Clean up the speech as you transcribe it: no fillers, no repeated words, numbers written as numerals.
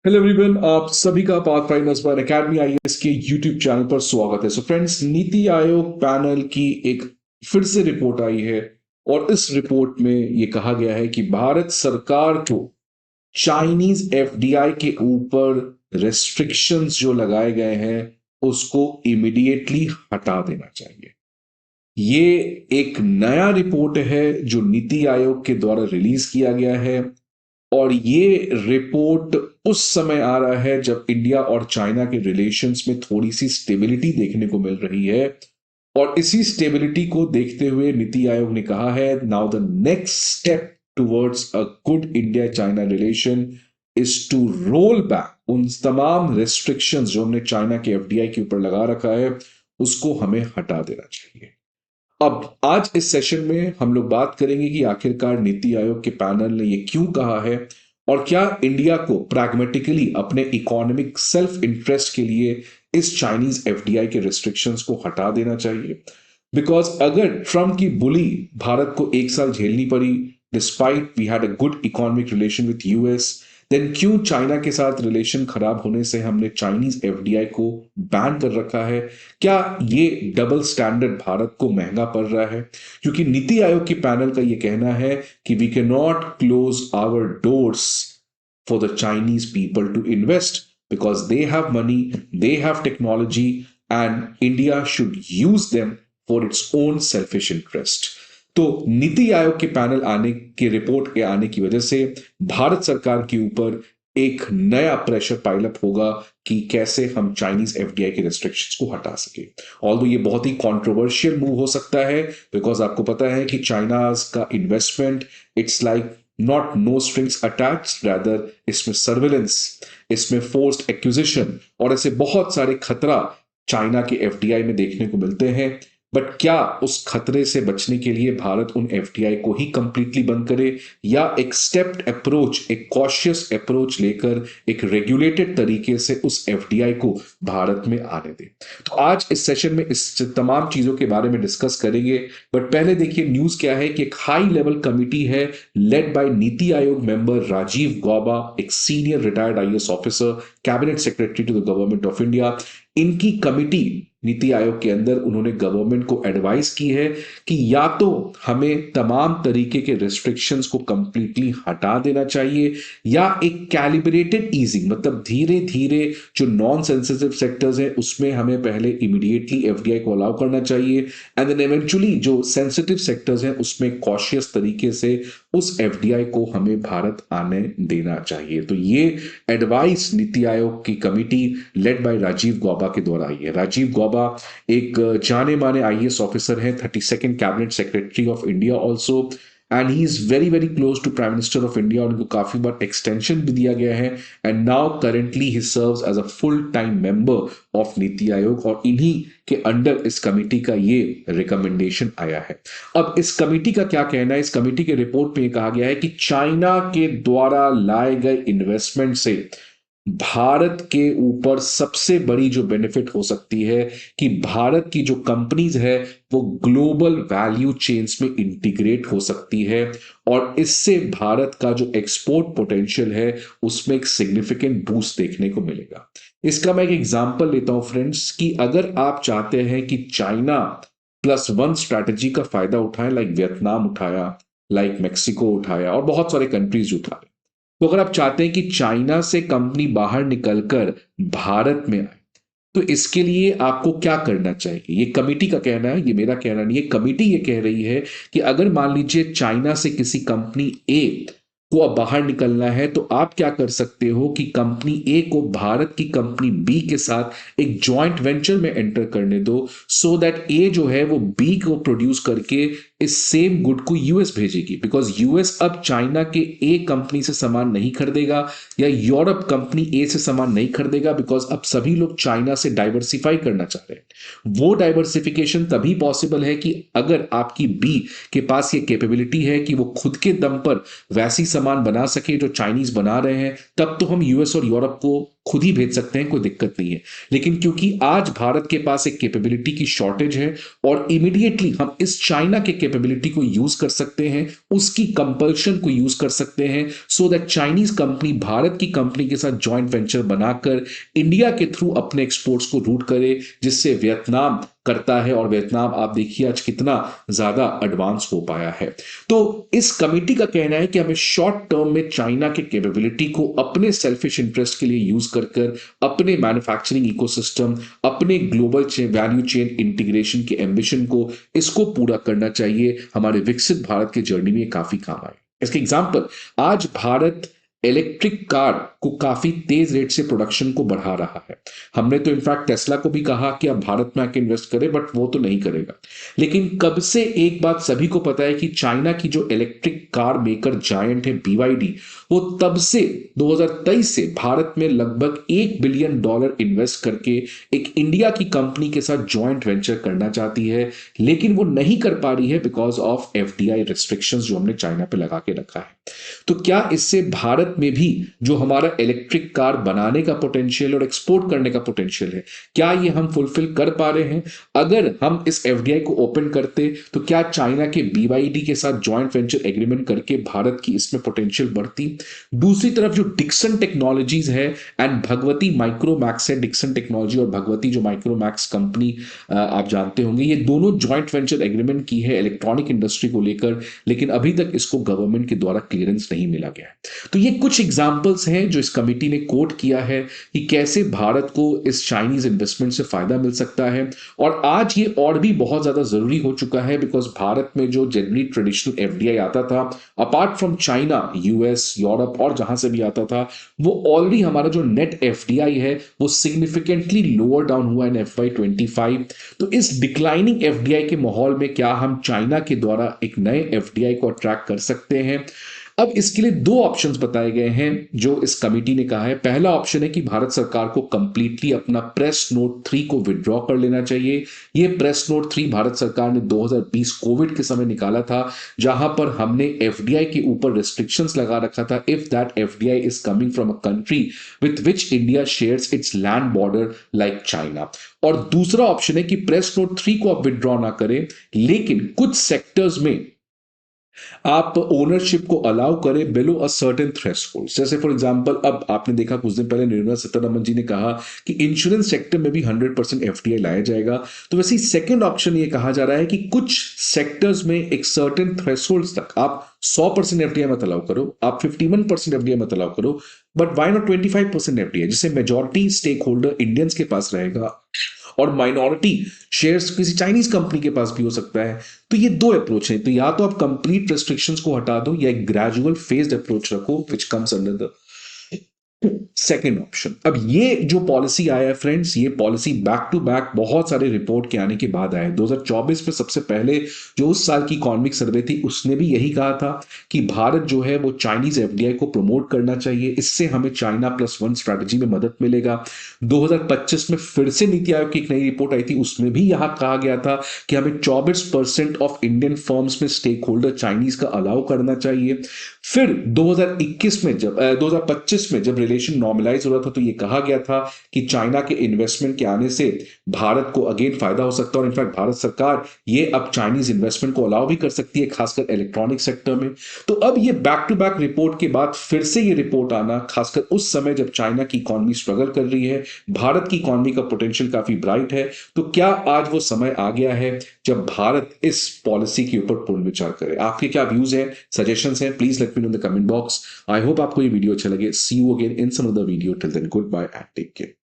Hello everyone, आप सभी का पाथफाइंडर्स बाय अकेडमी आईएएस के यूट्यूब चैनल पर स्वागत है। So friends, NITI Aayog panel की एक फिर से रिपोर्ट आई है और इस रिपोर्ट में ये कहा गया है कि भारत सरकार को चाइनीज एफडीआई के ऊपर रेस्ट्रिक्शंस जो लगाए गए हैं उसको इमीडिएटली हटा देना चाहिए। ये एक नया रिपोर्ट है जो नीति आयोग के द्वारा रिलीज किया गया है और ये रिपोर्ट उस समय आ रहा है जब इंडिया और चाइना के रिलेशंस में थोड़ी सी स्टेबिलिटी देखने को मिल रही है। और इसी स्टेबिलिटी को देखते हुए नीति आयोग ने कहा है, now the next step towards a good India China relation is to roll back उन तमाम रेस्ट्रिक्शंस जो हमने चाइना के एफडीआई के ऊपर लगा रखा है, उसको हमें हटा देना चाहिए। अब आज इस सेशन में हम लोग बात करेंगे कि आखिरकार नीति आयोग के पैनल ने ये क्यों कहा है और क्या इंडिया को प्रैग्मेटिकली अपने इकोनॉमिक सेल्फ इंटरेस्ट के लिए इस चाइनीज एफडीआई के रिस्ट्रिक्शंस को हटा देना चाहिए। बिकॉज अगर ट्रम्प की बुली भारत को एक साल झेलनी पड़ी, despite we had a good economic relation with US, then क्यों चाइना के साथ रिलेशन खराब होने से हमने चाइनीज एफडीआई को बैन कर रखा है? क्या ये डबल स्टैंडर्ड भारत को महंगा पड़ रहा है? क्योंकि नीति आयोग के पैनल का ये कहना है कि we can not close our doors for the Chinese people to invest because they have money, they have technology and India should use them for its own selfish interest. तो नीति आयोग के पैनल आने की report के आने की वजह से भारत सरकार के ऊपर एक नया प्रेशर पाइलअप होगा कि कैसे हम चाइनीज एफडीआई के रेस्ट्रिक्शंस को हटा सके। ऑल्दो ये बहुत ही कंट्रोवर्शियल मूव हो सकता है बिकॉज आपको पता है कि चाइना का investment it's like not know strings attached, rather इसमें सर्विलेंस, इसमें फोर्स्ड एक्विजिशन और ऐसे बहुत सारे खतरा चाइना के एफडीआई में देखने को मिलते हैं। बट क्या उस खतरे से बचने के लिए भारत उन एफडीआई को ही कंप्लीटली बंद करे या एक स्टेप्ड अप्रोच, एक कॉशियस अप्रोच लेकर एक रेगुलेटेड तरीके से उस एफडीआई को भारत में आने दे? तो आज इस सेशन में इस तमाम चीजों के बारे में डिस्कस करेंगे। बट पहले देखिए न्यूज क्या है कि एक हाई लेवल कमिटी है led by Niti Aayog member Rajiv Gauba, एक senior retired IAS officer, cabinet secretary to the government of India. इनकी कमिटी नीति आयोग के अंदर उन्होंने गवर्नमेंट को एडवाइस की है कि या तो हमें तमाम तरीके के रिस्ट्रिक्शंस को कंप्लीटली हटा देना चाहिए या एक कैलिब्रेटेड ईजिंग, मतलब धीरे धीरे जो नॉन सेंसिटिव सेक्टर्स हैं उसमें हमें पहले इमीडिएटली एफडीआई को अलाउ करना चाहिए एंड देन इवेंचुअली जो सेंसिटिव सेक्टर्स हैं उसमें कॉशियस तरीके से उस एफडीआई को हमें भारत आने देना चाहिए। तो ये एडवाइस नीति आयोग की committee led by Rajiv Gauba के द्वारा आई है। राजीव गौबा एक जाने माने आईएएस ऑफिसर हैं, 32nd cabinet secretary of India also, and he is very very close to prime minister of India. उनको काफी बार एक्सटेंशन भी दिया गया है and now currently he serves as a full time member of Niti Aayog और इन्हीं के अंडर इस कमिटी का ये रिकमेंडेशन आया है। अब इस कमिटी का क्या कहना है? इस कमिटी के रिपोर्ट में कहा गया है कि चाइना के द्वारा लाए गए इन्वेस्टमेंट से भारत के ऊपर सबसे बड़ी जो बेनिफिट हो सकती है कि भारत की जो कंपनीज है वो ग्लोबल वैल्यू चेन्स में इंटीग्रेट हो सकती है और इससे भारत का जो एक्सपोर्ट पोटेंशियल है उसमें एक सिग्निफिकेंट बूस्ट देखने को मिलेगा। इसका मैं एक एग्जांपल लेता हूं फ्रेंड्स कि अगर आप चाहते हैं कि चाइना +1 स्ट्रैटेजी का फायदा उठाएं, लाइक वियतनाम उठाया, लाइक मेक्सिको उठाया और बहुत सारे कंट्रीज उठाए, तो अगर आप चाहते हैं कि चाइना से कंपनी बाहर निकलकर भारत में आए तो इसके लिए आपको क्या करना चाहिए? ये कमिटी का कहना है, ये मेरा कहना नहीं है। कमिटी ये कह रही है कि अगर मान लीजिए चाइना से किसी कंपनी ए को अब बाहर निकलना है तो आप क्या कर सकते हो कि कंपनी ए को भारत की कंपनी बी के साथ एक जॉइंट वेंचर में एंटर करने दो सो दैट ए जो है वो बी को प्रोड्यूस करके इस सेम गुड को यूएस भेजेगी। बिकॉज यूएस अब चाइना के ए कंपनी से सामान नहीं खरीदेगा या यूरोप कंपनी ए से सामान नहीं खरीदेगा बिकॉज अब सभी लोग चाइना से डाइवर्सिफाई करना चाह रहे हैं। वो डाइवर्सिफिकेशन तभी पॉसिबल है कि अगर आपकी बी के पास ये कैपेबिलिटी है कि वो खुद के दम पर वैसी सामान बना सके जो चाइनीज बना रहे हैं, तब तो हम यूएस और यूरोप को खुद ही भेज सकते हैं, कोई दिक्कत नहीं है। लेकिन क्योंकि आज भारत के पास एक कैपेबिलिटी की शॉर्टेज है और इमीडिएटली हम इस चाइना के कैपेबिलिटी को यूज कर सकते हैं, उसकी कंपल्शन को यूज कर सकते हैं, so that Chinese company Bharat की कंपनी के साथ जॉइंट वेंचर बनाकर इंडिया के थ्रू अपने एक्सपोर्ट्स को रूट करे, जिससे वियतनाम करता है। और वियतनाम आप देखिए आज कितना ज्यादा एडवांस हो पाया है। तो इस कमेटी का कहना है कि हमें शॉर्ट टर्म में चाइना के कैपेबिलिटी को अपने सेल्फिश इंटरेस्ट के लिए यूज कर अपने मैन्युफैक्चरिंग इकोसिस्टम, अपने ग्लोबल वैल्यू चेन इंटीग्रेशन के एम्बिशन को इसको पूरा करना चाहिए। हमारे विकसित भारत के जर्नी में काफी काम आए। इसके एग्जाम्पल, आज भारत इलेक्ट्रिक कार को काफी तेज रेट से प्रोडक्शन को बढ़ा रहा है। हमने तो इनफैक्ट टेस्ला को भी कहा कि अब भारत में आके इन्वेस्ट करे, बट वो तो नहीं करेगा। लेकिन कब से एक बात सभी को पता है कि चाइना की जो इलेक्ट्रिक कार मेकर जायंट है BYD, वो तब से 2023 से भारत में लगभग $1 बिलियन इन्वेस्ट करके एक इंडिया की कंपनी के साथ जॉइंट वेंचर करना चाहती है, लेकिन वो नहीं कर पा रही है बिकॉज ऑफ FDI रिस्ट्रिक्शंस जो हमने चाइना पे लगा के रखा है। तो क्या इससे भारत में भी जो हमारा इलेक्ट्रिक कार बनाने का पोटेंशियल और एक्सपोर्ट करने का पोटेंशियल है, क्या ये हम फुलफिल कर पा रहे हैं? अगर हम इस FDI को ओपन करते तो क्या चाइना के BYD के साथ जॉइंट वेंचर एग्रीमेंट करके भारत की इसमें पोटेंशियल बढ़ती? दूसरी तरफ जो डिक्सन टेक्नोलॉजीज है एंड भगवती माइक्रोमैक्स है, डिक्सन टेक्नोलॉजी और भगवती जो माइक्रोमैक्स कंपनी आप जानते होंगे, ये दोनों जॉइंट वेंचर एग्रीमेंट की है इलेक्ट्रॉनिक इंडस्ट्री को लेकर, लेकिन अभी तक इसको गवर्नमेंट के द्वारा क्लियरेंस नहीं मिला गया है। तो ये कुछ एग्जांपल्स हैं जो इस कमेटी ने कोट किया है कि कैसे भारत को इस चाइनीज इन्वेस्टमेंट से फायदा मिल सकता है। और आज ये और भी बहुत ज्यादा जरूरी हो चुका है बिकॉज भारत में जो जनरली ट्रेडिशनल FDI आता था apart from China, US, Europe और जहां से भी आता था, वो ऑलरेडी हमारा जो नेट FDI है वो सिग्निफिकेंटली लोअर डाउन हुआ इन FY25। तो इस डिक्लाइनिंग FDI के माहौल में क्या हम चाइना के द्वारा एक नए FDI को अट्रैक्ट कर सकते हैं? अब इसके लिए दो ऑप्शंस बताए गए हैं जो इस कमेटी ने कहा है। पहला ऑप्शन है कि भारत सरकार को कंप्लीटली अपना प्रेस नोट 3 को विड्रॉ कर लेना चाहिए। यह प्रेस नोट 3 भारत सरकार ने 2020 कोविड के समय निकाला था, जहां पर हमने FDI के ऊपर रिस्ट्रिक्शंस लगा रखा था if that FDI is coming from a country with which India shares it's land border like China. और दूसरा ऑप्शन है कि प्रेस नोट 3 को आप विड्रॉ ना करें, लेकिन कुछ सेक्टर्स में आप ओनरशिप को अलाउ करें बिलो अ सर्टेन थ्रेशोल्ड। जैसे फॉर एग्जांपल, अब आपने देखा कुछ दिन पहले निर्मला सीतारमण जी ने कहा कि इंश्योरेंस सेक्टर में भी 100% FDI लाया जाएगा। तो वैसे ही सेकंड ऑप्शन ये कहा जा रहा है कि कुछ सेक्टर्स में एक सर्टेन थ्रेशोल्ड तक आप 100% FDI मत अलाउ करो, आप 51% FDI मत अलाउ करो, बट वाई नॉट 25% FDI, जिससे मेजॉरिटी स्टेक होल्डर इंडियंस के पास रहेगा और माइनॉरिटी शेयर्स किसी चाइनीज कंपनी के पास भी हो सकता है। तो ये दो अप्रोच है, तो या तो आप कंप्लीट रेस्ट्रिक्शंस को हटा दो या एक ग्रेजुअल फेज्ड अप्रोच रखो which comes under the second option. अब ये जो पॉलिसी आया है फ्रेंड्स, ये पॉलिसी बैक टू बैक बहुत सारे रिपोर्ट के आने के बाद आया है। 2024 में सबसे पहले जो उस साल की इकोनॉमिक सर्वे थी उसने भी यही कहा था कि भारत जो है वो चाइनीज FDI को प्रमोट करना चाहिए, इससे हमें चाइना +1 स्ट्रैटेजी में मदद मिलेगा। 2025 में फिर से नीति आयोग की एक नई रिपोर्ट आई थी, उसमें भी यहां कहा गया था कि हमें 24% ऑफ इंडियन फर्म्स में स्टेक होल्डर चाइनीज का अलाउ करना चाहिए। फिर 2021 में जब 2025 में जब रिलेशन नॉर्मलाइज हो रहा था तो ये कहा गया था कि चाइना के इन्वेस्टमेंट के आने से भारत को अगेन फायदा हो सकता है, और इनफैक्ट भारत सरकार ये अब चाइनीज इन्वेस्टमेंट को अलाउ भी कर सकती है, खासकर इलेक्ट्रॉनिक सेक्टर में। तो अब ये बैक टू बैक रिपोर्ट के बाद फिर से ये रिपोर्ट आना, खासकर उस समय जब चाइना की इकोनॉमी स्ट्रगल कर रही है, भारत की इकोनॉमी का पोटेंशियल काफी ब्राइट है। तो क्या आज वो समय आ गया है जब भारत इस पॉलिसी के ऊपर पुनर्विचार करे? आपके क्या व्यूज हैं, सजेशंस हैं? Please let me know in the comment box. I hope आपको ये वीडियो अच्छा लगे। See you again in some other video. Till then, goodbye and take care.